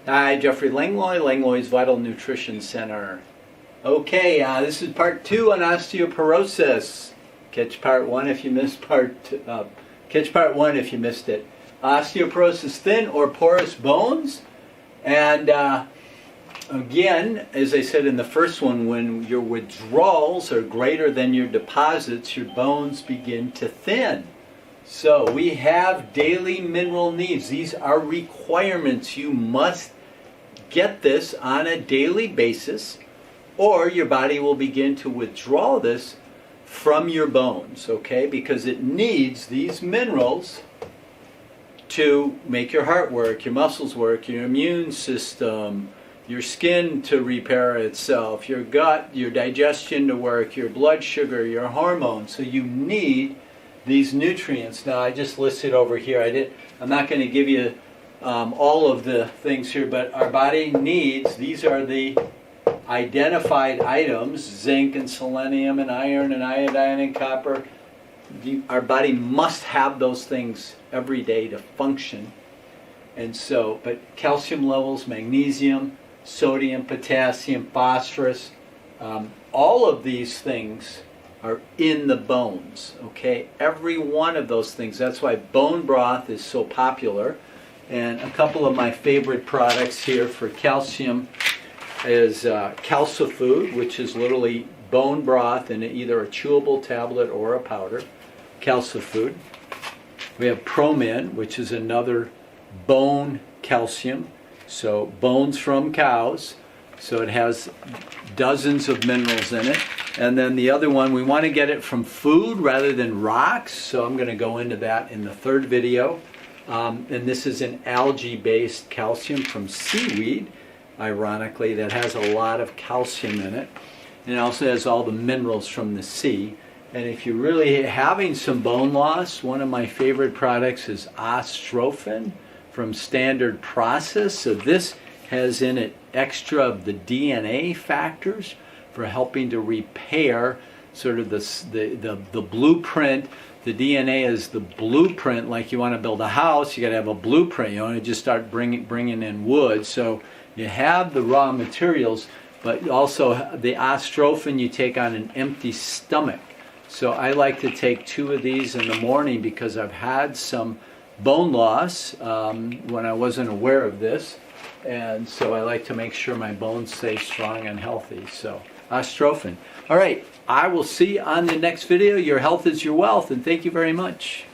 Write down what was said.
Hi, Jeffrey Langlois, Langlois Vital Nutrition Center. Okay, this is part 2 on osteoporosis. Catch part 1 if you missed catch part 1 if you missed it. Osteoporosis, thin or porous bones. And again, as I said in the first one, when your withdrawals are greater than your deposits, your bones begin to thin. So we have daily mineral needs. These are requirements. You must get this on a daily basis, or your body will begin to withdraw this from your bones, okay? Because it needs these minerals to make your heart work, your muscles work, your immune system, your skin to repair itself, your gut, your digestion to work, your blood sugar, your hormones. So you need these nutrients. Now I just listed over here. I'm not going to give you all of the things here, but our body needs, these are the identified items: zinc and selenium and iron and iodine and copper. Our body must have those things every day to function. And so, but calcium levels, magnesium, sodium, potassium, phosphorus, all of these things are in the bones, okay? Every one of those things. That's why bone broth is so popular. And a couple of my favorite products here for calcium is CalciFood, which is literally bone broth in either a chewable tablet or a powder. CalciFood. We have ProMin, which is another bone calcium. So bones from cows. So it has dozens of minerals in it. And then the other one, we want to get it from food rather than rocks. So I'm going to go into that in the third video. And this is an algae-based calcium from seaweed, ironically, that has a lot of calcium in it. And it also has all the minerals from the sea. And if you're really having some bone loss, one of my favorite products is Osteoporosis from Standard Process. So this has in it extra of the DNA factors for helping to repair sort of the blueprint. The DNA is the blueprint. Like you want to build a house, you got to have a blueprint. You don't want to just start bringing in wood. So you have the raw materials, but also the Osteoporosis you take on an empty stomach. So I like to take 2 of these in the morning because I've had some bone loss when I wasn't aware of this. And so I like to make sure my bones stay strong and healthy. So Osteoporosis. All right, I will see you on the next video. Your health is your wealth, and thank you very much.